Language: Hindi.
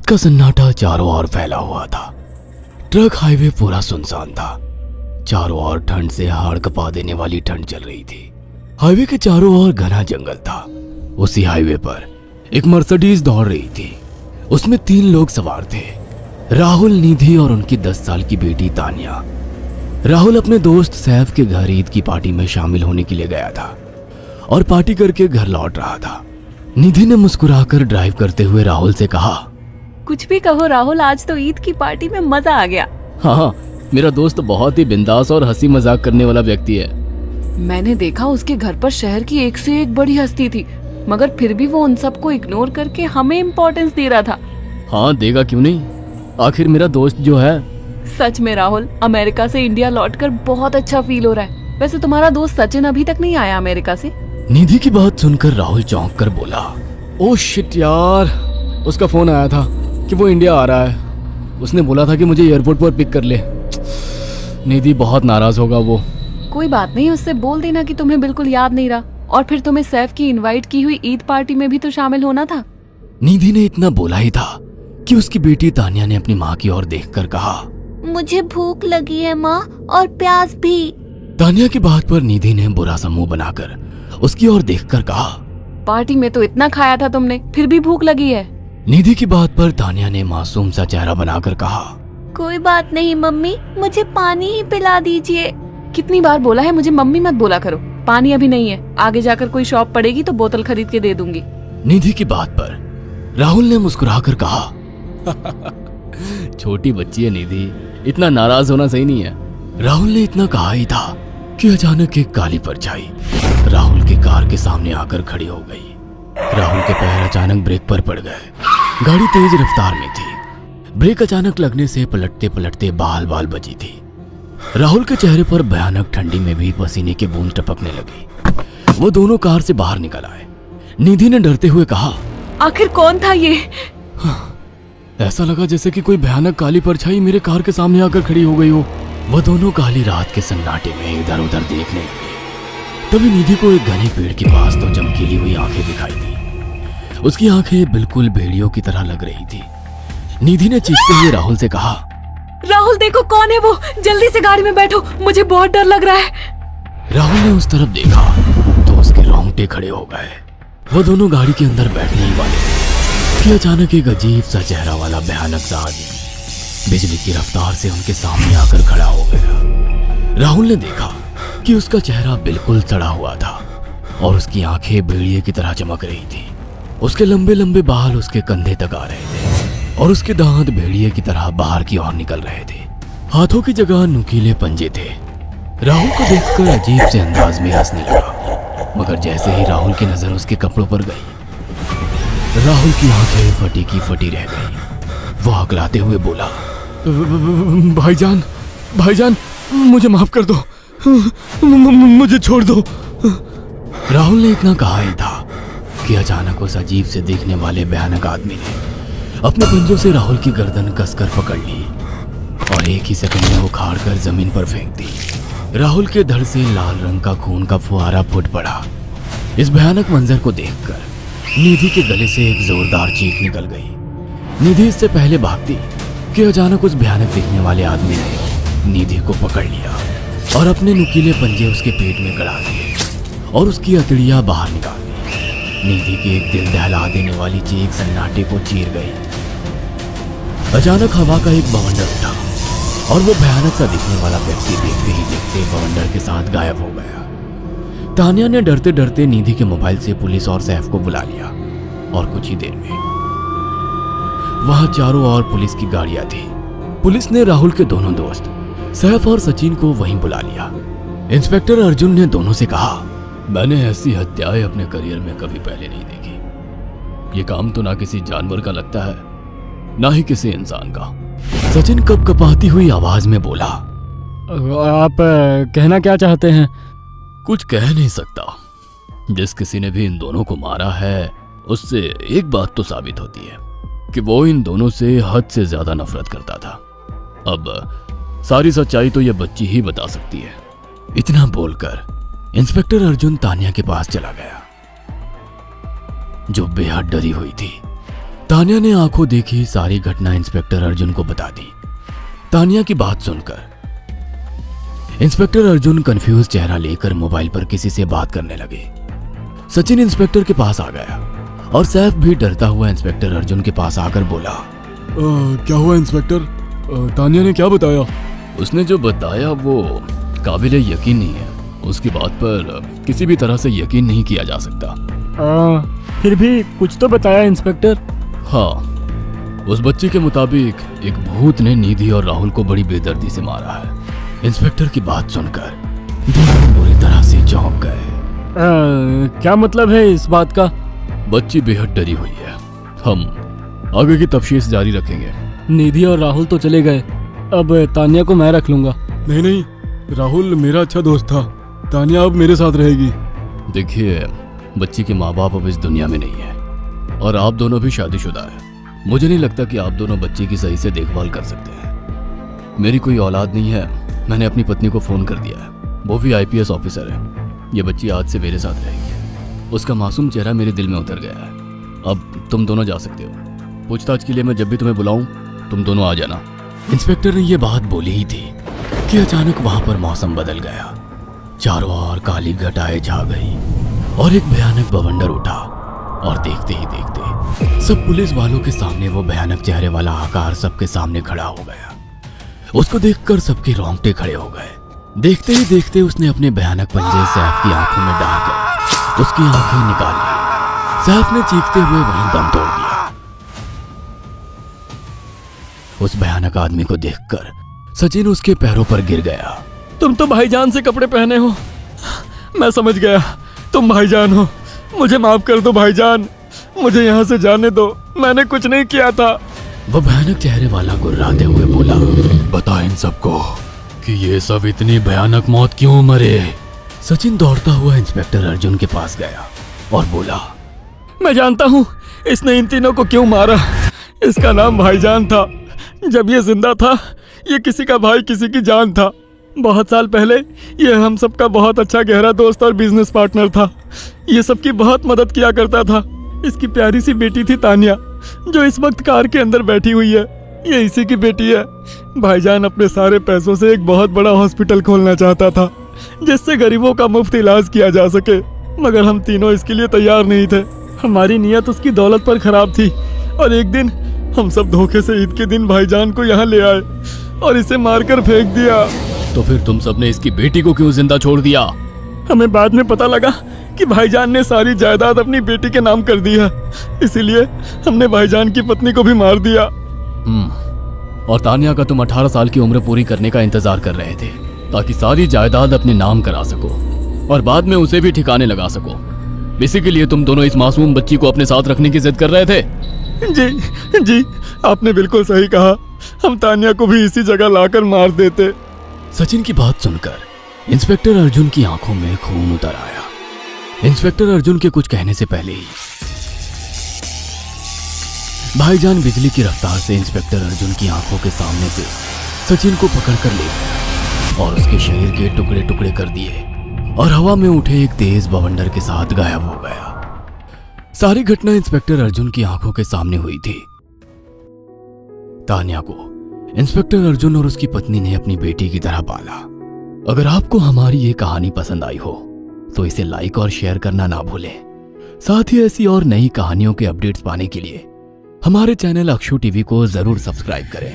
रात का सन्नाटा चारों ओर फैला हुआ था। ट्रक हाईवे पूरा सुनसान था। चारों ओर ठंड से हाड़ कपा देने वाली ठंड चल रही थी। हाईवे के चारों ओर घना जंगल था। उसी हाईवे पर एक मर्सिडीज दौड़ रही थी। उसमें 3 लोग सवार थे, राहुल, निधि और उनकी 10 साल की बेटी तानिया। राहुल अपने दोस्त सैफ के घर ईद की पार्टी में शामिल होने के लिए गया था और पार्टी करके घर लौट रहा था। निधि ने मुस्कुराकर ड्राइव करते हुए राहुल से कहा, कुछ भी कहो राहुल, आज तो ईद की पार्टी में मजा आ गया। हाँ, मेरा दोस्त बहुत ही बिंदास और हंसी मजाक करने वाला व्यक्ति है। मैंने देखा उसके घर पर शहर की एक से एक बड़ी हस्ती थी, मगर फिर भी वो उन सबको इग्नोर करके हमें इम्पोर्टेंस दे रहा था। हाँ, देगा क्यों नहीं, आखिर मेरा दोस्त जो है। सच में राहुल, अमेरिका से इंडिया लौटकर बहुत अच्छा फील हो रहा है। वैसे तुम्हारा दोस्त सचिन अभी तक नहीं आया अमेरिका से? निधि की बात सुनकर राहुल चौंक कर बोला, ओह शिट यार, उसका फोन आया था कि वो इंडिया आ रहा है। उसने बोला था कि मुझे एयरपोर्ट पर पिक कर ले। निधि बहुत नाराज होगा वो। कोई बात नहीं, उससे बोल देना कि तुम्हें बिल्कुल याद नहीं रहा और फिर तुम्हें सैफ की इनवाइट की हुई ईद पार्टी में भी तो शामिल होना था। निधि ने इतना बोला ही था कि उसकी बेटी तानिया ने अपनी माँ की ओर देखकर कहा, मुझे भूख लगी है माँ, और प्यास भी। तानिया की बात पर निधि ने बुरा सा मुंह बनाकर उसकी ओर देखकर कहा, पार्टी में तो इतना खाया था तुमने, फिर भी भूख लगी है। निधि की बात पर तानिया ने मासूम सा चेहरा बनाकर कहा, कोई बात नहीं मम्मी, मुझे पानी ही पिला दीजिए। कितनी बार बोला है मुझे मम्मी मत बोला करो। पानी अभी नहीं है, आगे जाकर कोई शॉप पड़ेगी तो बोतल खरीद के दे दूंगी। निधि की बात पर राहुल ने मुस्कुराकर कहा, छोटी बच्ची है निधि, इतना नाराज होना सही नहीं है। राहुल ने इतना कहा ही था कि अचानक एक काली परछाई राहुल की कार के सामने आकर खड़ी हो गई। राहुल के पैर अचानक ब्रेक पर पड़ गए। गाड़ी तेज रफ्तार में थी। ब्रेक अचानक लगने से पलटते पलटते बाल बाल बची थी। राहुल के चेहरे पर भयानक ठंडी में भी पसीने की बूंद टपकने लगी। वो दोनों कार से बाहर निकल आए। निधि ने डरते हुए कहा, आखिर कौन था ये? ऐसा लगा जैसे कि कोई भयानक काली परछाई मेरे कार के सामने आकर खड़ी हो गई हो। वह दोनों काली रात के सन्नाटे में इधर उधर देखने लगे। तभी निधि को एक घने पेड़ के पास 2 चमकीली हुई आंखें दिखाई दी। उसकी आंखें बिल्कुल भेड़ियों की तरह लग रही थी। निधि ने चीखते हुए राहुल से कहा, राहुल देखो कौन है वो, जल्दी से गाड़ी में बैठो, मुझे बहुत डर लग रहा है। राहुल ने उस तरफ देखा तो उसके रोंगटे खड़े हो गए। वो दोनों गाड़ी के अंदर बैठने ही वाले थे कि अचानक एक अजीब सा चेहरा वाला भयानक सा आदमी बिजली की रफ्तार से उनके सामने आकर खड़ा हो गया। राहुल ने देखा कि उसका चेहरा बिल्कुल सड़ा हुआ था और उसकी आंखें भेड़िए की तरह चमक रही थी। उसके लंबे लंबे बाल उसके कंधे तक आ रहे थे और उसके दांत भेड़िए की तरह बाहर की ओर निकल रहे थे। हाथों की जगह नुकीले पंजे थे। राहुल को देखकर अजीब से अंदाज में हंसने लगा, मगर जैसे ही राहुल की नजर उसके कपड़ों पर गई, राहुल की आंखें फटी की फटी रह गई। वो हकलाते हुए बोला, भाईजान, भाईजान, मुझे माफ कर दो, मुझे छोड़ दो। राहुल ने इतना कहा ही था कि अचानक उस अजीब से दिखने वाले भयानक आदमी ने अपने पंजों से राहुल की गर्दन कसकर पकड़ ली और एक ही सेकंड में उखाड़ कर जमीन पर फेंक दी। राहुल के धड़ से लाल रंग का खून का फुहारा फूट पड़ा। इस भयानक मंजर को देखकर निधि के गले से एक जोरदार चीख निकल गई। निधि इससे पहले भागती कि अचानक उस भयानक दिखने वाले आदमी ने निधि को पकड़ लिया और अपने नुकीले पंजे उसके पेट में गड़ा दिए और उसकी अतड़ियां बाहर निकाल दी। निधि की एक दिल दहला देने वाली चीख सन्नाटे को चीर गई। अचानक हवा का एक बवंडर उठा और वो भयानक सा दिखने वाला व्यक्ति देखते ही देखते बवंडर के साथ गायब हो गया। तानिया ने डरते डरते निधि के मोबाइल से पुलिस और सैफ को बुला लिया और कुछ ही देर में वहां चारों ओर पुलिस की गाड़ियां थी। पुलिस ने राहुल के दोनों दोस्त सैफ और सचिन को वहीं बुला लिया। इंस्पेक्टर अर्जुन ने दोनों से कहा, मैंने ऐसी हत्याएं अपने करियर में कभी पहले नहीं देखी। ये काम तो ना किसी जानवर का लगता है, ना ही किसी इंसान का। सचिन कपकपाती हुई आवाज में बोला, आप कहना क्या चाहते हैं? कुछ कह नहीं सकता। जिस किसी ने भी इन दोनों को मारा है उससे एक बात तो साबित होती है कि वो इन दोनों से हद से ज्यादा नफरत करता था। अब सारी सच्चाई तो ये बच्ची ही बता सकती है। इतना बोलकर इंस्पेक्टर अर्जुन तानिया के पास चला गया, जो बेहद डरी हुई थी। तानिया ने आंखों देखी सारी घटना इंस्पेक्टर अर्जुन को बता दी। तानिया की बात सुनकर इंस्पेक्टर अर्जुन कंफ्यूज चेहरा लेकर मोबाइल पर किसी से बात करने लगे। सचिन इंस्पेक्टर के पास आ गया और सैफ भी डरता हुआ इंस्पेक्टर अर्जुन के पास आकर बोला, क्या हुआ इंस्पेक्टर? तानिया ने क्या बताया? उसने जो बताया वो काबिले यकीन नहीं है। उसकी बात पर किसी भी तरह से यकीन नहीं किया जा सकता। फिर भी कुछ तो बताया इंस्पेक्टर। हाँ, उस बच्ची के मुताबिक एक भूत ने निधि और राहुल को बड़ी बेदर्दी से मारा है। इंस्पेक्टर की बात सुनकर दोनों बुरी तरह से चौंक गए। क्या मतलब है इस बात का? बच्ची बेहद डरी हुई है। हम आगे की तफ्तीश जारी रखेंगे। निधि और राहुल तो चले गए, अब तानिया को मैं रख लूंगा। नहीं, राहुल मेरा अच्छा दोस्त था। तानिया अब मेरे साथ रहेगी। देखिए, बच्ची के माँ बाप अब इस दुनिया में नहीं है और आप दोनों भी शादीशुदा है। मुझे नहीं लगता कि आप दोनों बच्ची की सही से देखभाल कर सकते हैं। मेरी कोई औलाद नहीं है। मैंने अपनी पत्नी को फोन कर दिया है, वो भी IPS ऑफिसर है। ये बच्ची आज से मेरे साथ रहेगी। उसका मासूम चेहरा मेरे दिल में उतर गया है। अब तुम दोनों जा सकते हो। पूछताछ के लिए मैं जब भी तुम्हें बुलाऊं तुम दोनों आ जाना। इंस्पेक्टर ने ये बात बोली ही थी कि अचानक वहां पर मौसम बदल गया। चारों ओर काली घटाएं छा गई और एक भयानक बवंडर उठा और देखते ही देखते सब पुलिस वालों के सामने वो भयानक चेहरे वाला आकार सबके सामने खड़ा हो गया। उसको देखकर सबके रोंगटे खड़े हो गए। देखते ही देखते उसने अपने भयानक पंजे सैफ की आंखों में डालकर उसकी आंखें निकाल ली। सैफ ने चीखते हुए वहीं दम तोड़ दिया। उस भयानक आदमी को देखकर सचिन उसके पैरों पर गिर गया। तुम तो भाईजान से कपड़े पहने हो। मैं समझ गया, तुम भाईजान हो। मुझे माफ कर दो भाईजान, मुझे यहाँ से जाने दो। मैंने कुछ नहीं किया था। वो भयानक चेहरे वाला गुर्राते हुए बोला, बता इन सबको कि ये सब इतनी भयानक मौत क्यों मरे। सचिन दौड़ता हुआ इंस्पेक्टर अर्जुन के पास गया और बोला, मैं जानता हूँ इसने इन तीनों को क्यों मारा। इसका नाम भाईजान था। जब ये जिंदा था ये किसी का भाई किसी की जान था। बहुत साल पहले ये हम सबका बहुत अच्छा गहरा दोस्त और बिजनेस पार्टनर था। ये सबकी बहुत मदद किया करता था। इसकी प्यारी सी बेटी थी तानिया, जो इस वक्त कार के अंदर बैठी हुई है। ये इसी की बेटी है। भाईजान अपने सारे पैसों से एक बहुत बड़ा हॉस्पिटल खोलना चाहता था जिससे गरीबों का मुफ्त इलाज किया जा सके, मगर हम तीनों इसके लिए तैयार नहीं थे। हमारी नीयत उसकी दौलत पर खराब थी और एक दिन हम सब धोखे से ईद के दिन भाईजान को यहाँ ले आए और इसे मारकर फेंक दिया। तो फिर तुम सबने इसकी बेटी को क्यों जिंदा छोड़ दिया? हमें बाद में पता लगा कि भाईजान ने सारी जायदाद अपनी बेटी के नाम कर दी है, इसीलिए हमने भाईजान की पत्नी को भी मार दिया। और तानिया का तुम 18 साल की उम्र पूरी करने का इंतजार कर रहे थे ताकि सारी जायदाद अपने नाम करा सको और बाद में उसे भी ठिकाने लगा सको। इसी के लिए तुम दोनों इस मासूम बच्ची को अपने साथ रखने की जिद कर रहे थे। जी, आपने बिल्कुल सही कहा। हम तानिया को भी इसी जगह लाकर मार देते। सचिन की बात सुनकर इंस्पेक्टर अर्जुन की आंखों में खून उतर आया। इंस्पेक्टर अर्जुन के कुछ कहने से पहले ही भाईजान बिजली की रफ्तार से इंस्पेक्टर अर्जुन की आंखों के सामने से सचिन को पकड़कर ले गया और उसके शरीर के टुकड़े टुकड़े कर दिए और हवा में उठे एक तेज बवंडर के साथ गायब हो गया। सारी घटना इंस्पेक्टर अर्जुन की आंखों के सामने हुई थी। तानिया को इंस्पेक्टर अर्जुन और उसकी पत्नी ने अपनी बेटी की तरह पाला। अगर आपको हमारी ये कहानी पसंद आई हो तो इसे लाइक और शेयर करना ना भूलें। साथ ही ऐसी और नई कहानियों के अपडेट्स पाने के लिए हमारे चैनल अक्षु टीवी को जरूर सब्सक्राइब करें।